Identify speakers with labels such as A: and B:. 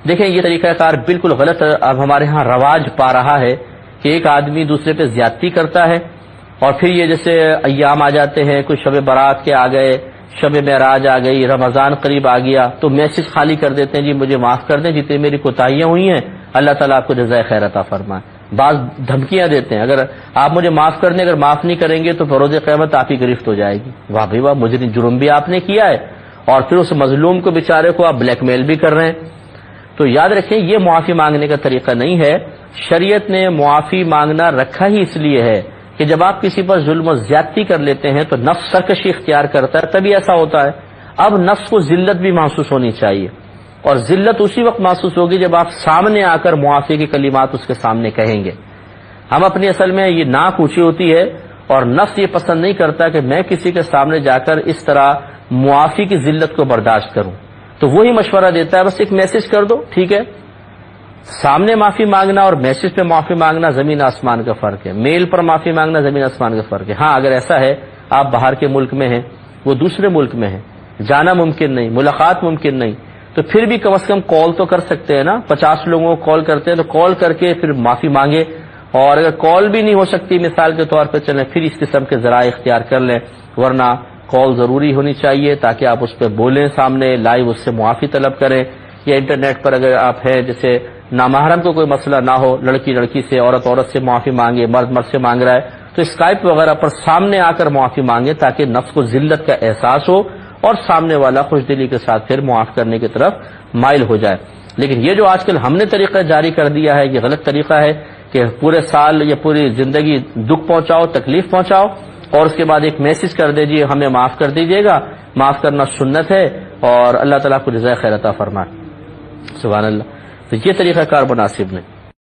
A: دیکھیں یہ طریقہ کار بالکل غلط اب ہمارے ہاں رواج پا رہا ہے کہ ایک آدمی دوسرے پہ زیادتی کرتا ہے، اور پھر یہ جیسے ایام آ جاتے ہیں، کوئی شب برات کے آ گئے، شب معراج آ گئی، رمضان قریب آ گیا، تو میسج خالی کر دیتے ہیں جی مجھے معاف کر دیں جتنی میری کوتاہیاں ہوئی ہیں، اللہ تعالیٰ آپ کو جزائے خیر عطا فرمائے۔ بعض دھمکیاں دیتے ہیں، اگر آپ مجھے معاف کر دیں، اگر معاف نہیں کریں گے تو فروز قیامت آپ کی گرفت ہو جائے گی۔ واہ بھائی واہ، مجرم جرم بھی آپ نے کیا ہے، اور پھر اس مظلوم کو بیچارے کو آپ بلیک میل بھی کر رہے ہیں۔ تو یاد رکھیں یہ معافی مانگنے کا طریقہ نہیں ہے۔ شریعت نے معافی مانگنا رکھا ہی اس لیے ہے کہ جب آپ کسی پر ظلم و زیادتی کر لیتے ہیں تو نفس سرکشی اختیار کرتا ہے، تبھی ایسا ہوتا ہے۔ اب نفس کو ذلت بھی محسوس ہونی چاہیے، اور ذلت اسی وقت محسوس ہوگی جب آپ سامنے آ کر معافی کے کلمات اس کے سامنے کہیں گے۔ ہم اپنی اصل میں یہ ناک اونچی ہوتی ہے، اور نفس یہ پسند نہیں کرتا کہ میں کسی کے سامنے جا کر اس طرح معافی کی ذلت کو برداشت کروں، تو وہی مشورہ دیتا ہے بس ایک میسج کر دو، ٹھیک ہے۔ سامنے معافی مانگنا اور میسج پہ معافی مانگنا زمین آسمان کا فرق ہے، میل پر معافی مانگنا زمین آسمان کا فرق ہے۔ ہاں اگر ایسا ہے آپ باہر کے ملک میں ہیں، وہ دوسرے ملک میں ہیں، جانا ممکن نہیں، ملاقات ممکن نہیں، تو پھر بھی کم از کم کال تو کر سکتے ہیں نا۔ 50 لوگوں کو کال کرتے ہیں تو کال کر کے پھر معافی مانگے، اور اگر کال بھی نہیں ہو سکتی مثال کے طور پہ چلیں پھر اس قسم کے ذرائع اختیار کر لیں، ورنہ کال ضروری ہونی چاہیے تاکہ آپ اس پہ بولیں، سامنے لائیو اس سے معافی طلب کریں۔ یا انٹرنیٹ پر اگر آپ ہیں جیسے نامحرم کو کوئی مسئلہ نہ ہو، لڑکی لڑکی سے، عورت عورت سے معافی مانگے، مرد مرد سے مانگ رہا ہے، تو اسکائپ وغیرہ پر سامنے آ کر معافی مانگے تاکہ نفس کو ذلت کا احساس ہو اور سامنے والا خوش دلی کے ساتھ پھر معاف کرنے کی طرف مائل ہو جائے۔ لیکن یہ جو آج کل ہم نے طریقہ جاری کر دیا ہے یہ غلط طریقہ ہے کہ پورے سال یا پوری زندگی دکھ پہنچاؤ، تکلیف پہنچاؤ، اور اس کے بعد ایک میسج کر دے جی ہمیں معاف کر دیجیے گا۔ معاف کرنا سنت ہے، اور اللہ تعالیٰ کو جزائے خیر عطا فرمائے۔ سبحان اللہ۔ تو یہ طریقہ کار مناسب نہیں۔